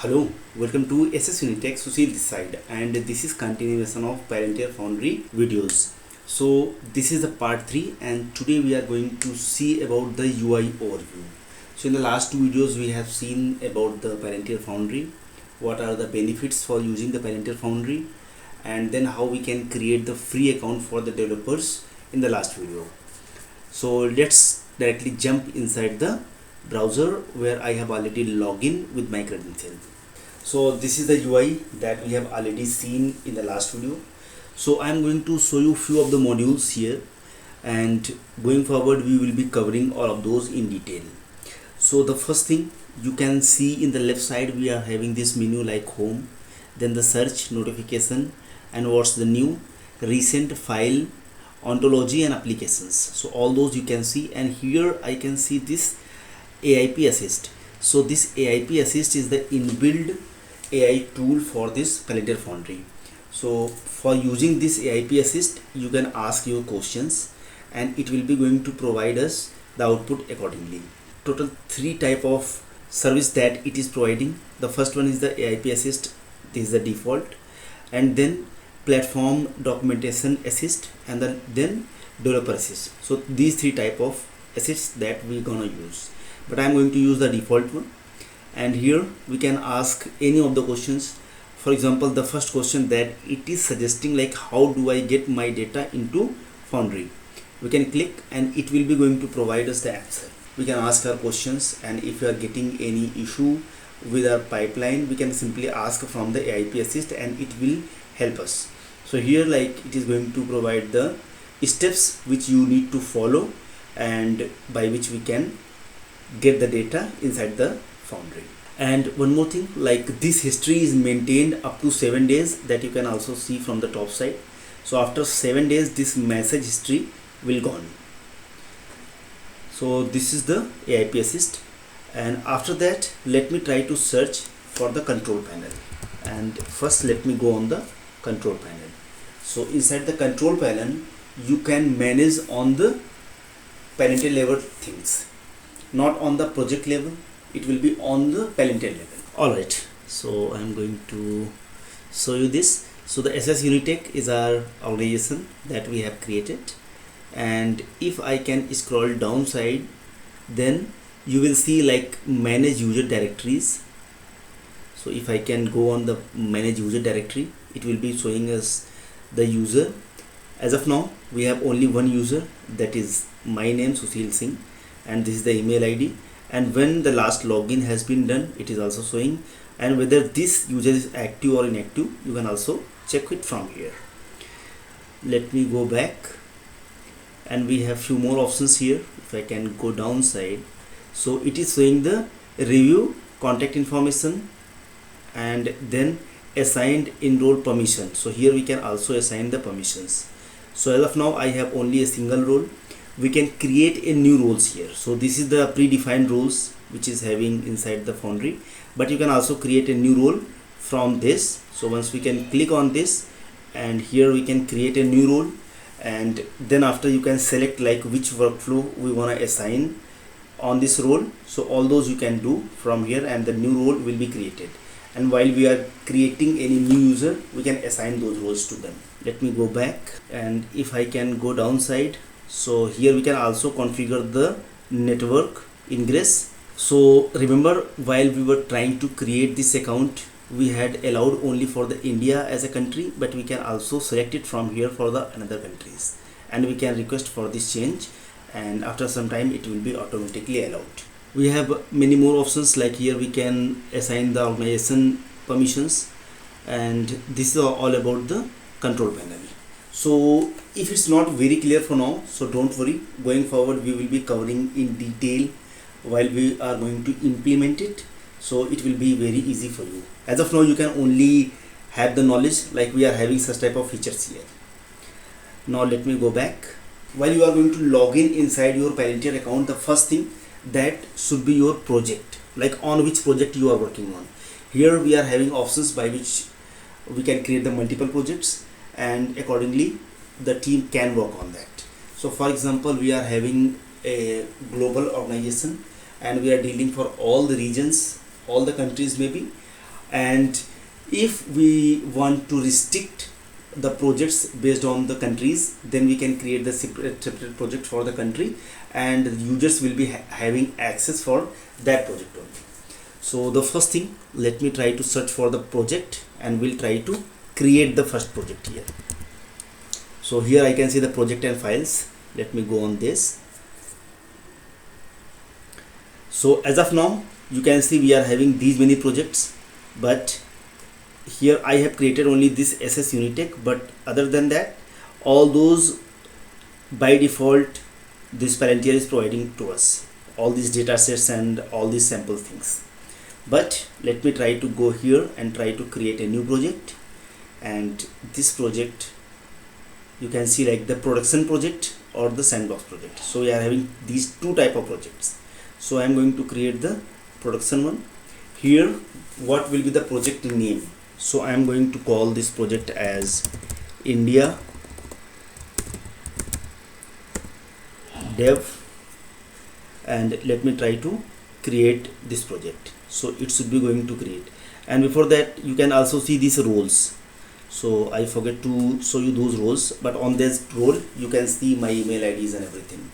Hello, welcome to SS Unitech. Sushil this side, and this is continuation of Palantir Foundry videos. So this is the part 3, and today we are going to see about the UI overview. So in the last two videos we have seen about the Palantir Foundry, what are the benefits for using the Palantir Foundry, and then how we can create the free account for the developers in the last video. So let's directly jump inside the browser where I have already logged in with my credential. So this is the UI that we have already seen in the last video. So I am going to show you few of the modules here, and going forward we will be covering all of those in detail. So the first thing you can see in the left side, we are having this menu like home, then the search, notification, and what's the new, recent, file, ontology, and applications. So all those you can see, and here I can see this AIP assist. So this AIP assist is the inbuilt AI tool for this Palantir Foundry. So for using this AIP assist, you can ask your questions and it will be going to provide us the output accordingly. Total 3 type of service that it is providing. The first one is the AIP assist, this is the default, and then platform documentation assist, and then developer assist. So these 3 type of assists that we're gonna use, but I'm going to use the default one. And here we can ask any of the questions. For example, the first question that it is suggesting, like how do I get my data into Foundry, we can click and it will be going to provide us the answer. We can ask our questions, and if we are getting any issue with our pipeline, we can simply ask from the AIP assist and it will help us. So here, like, it is going to provide the steps which you need to follow and by which we can get the data inside the Foundry. And one more thing, like this history is maintained up to 7 days, that you can also see from the top side. So after 7 days this message history will gone. So this is the AIP assist, and after that let me try to search for the control panel. And first let me go on the control panel. So inside the control panel you can manage on the Palantir level things, not on the project level, it will be on the Palantir level. Alright, so I'm going to show you this. So the SS Unitech is our organization that we have created, and if I can scroll downside, then you will see like manage user directories. So if I can go on the manage user directory, it will be showing us the user. As of now we have only one user, that is my name, Sushil Singh, and this is the email ID, and when the last login has been done it is also showing, and whether this user is active or inactive you can also check it from here. Let me go back, and we have few more options here. If I can go downside, so it is showing the review contact information and then assigned enroll permission. So here we can also assign the permissions. So as of now I have only a single role. We can create a new roles here. So this is the predefined roles which is having inside the Foundry, but you can also create a new role from this. So once we can click on this, and here we can create a new role, and then after you can select like which workflow we want to assign on this role. So all those you can do from here, and the new role will be created, and while we are creating any new user we can assign those roles to them. Let me go back, and if I can go downside, so here we can also configure the network ingress. So remember, while we were trying to create this account, we had allowed only for the India as a country, but we can also select it from here for the another countries, and we can request for this change, and after some time it will be automatically allowed. We have many more options, like here we can assign the organization permissions, and this is all about the control panel. So if it's not very clear for now, so don't worry, going forward we will be covering in detail while we are going to implement it, so it will be very easy for you. As of now you can only have the knowledge, like we are having such type of features here. Now let me go back. While you are going to log in inside your Palantir account, the first thing that should be your project, like on which project you are working on. Here we are having options by which we can create the multiple projects, and accordingly the team can work on that. So for example, we are having a global organization and we are dealing for all the regions, all the countries maybe. And if we want to restrict the projects based on the countries, then we can create the separate project for the country, and users will be having access for that project only. So the first thing, let me try to search for the project and we'll try to create the first project here. So here I can see the project and files. Let me go on this. So as of now, you can see we are having these many projects, but here I have created only this SS Unitech, but other than that, all those by default this Palantir is providing to us, all these data sets and all these sample things. But let me try to go here and try to create a new project. And this project, you can see like the production project or the sandbox project. So we are having these two type of projects. So I am going to create the production one. Here what will be the project name? So I am going to call this project as India Dev, and let me try to create this project. So it should be going to create, and before that you can also see these roles. So I forget to show you those roles, but on this role you can see my email IDs and everything.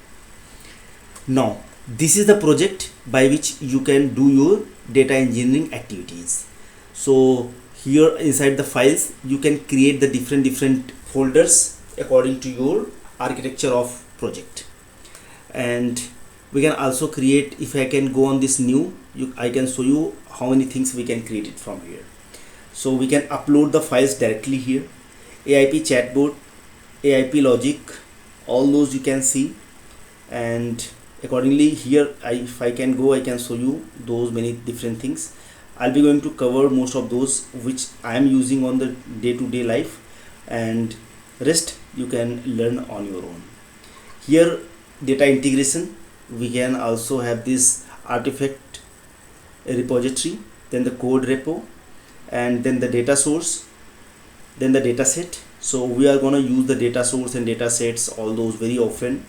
Now this is the project by which you can do your data engineering activities. So here inside the files you can create the different folders according to your architecture of project. And we can also create, if I can go on this new, I can show you how many things we can create it from here. So we can upload the files directly here. AIP chatbot, AIP logic, all those you can see. And accordingly here if I can go, I can show you those many different things. I'll be going to cover most of those which I am using on the day-to-day life, and rest you can learn on your own. Here data integration, we can also have this artifact repository, then the code repo, and then the data source, then the data set. So we are going to use the data source and data sets, all those very often,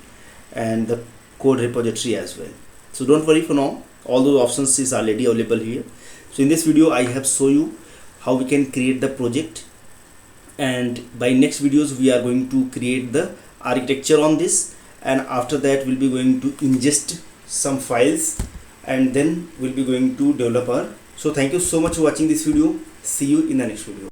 and the code repository as well. So don't worry for now, all those options is already available here. So in this video I have shown you how we can create the project, and by next videos we are going to create the architecture on this, and after that we'll be going to ingest some files, and then we'll be going to develop our. So thank you so much for watching this video. See you in the next video.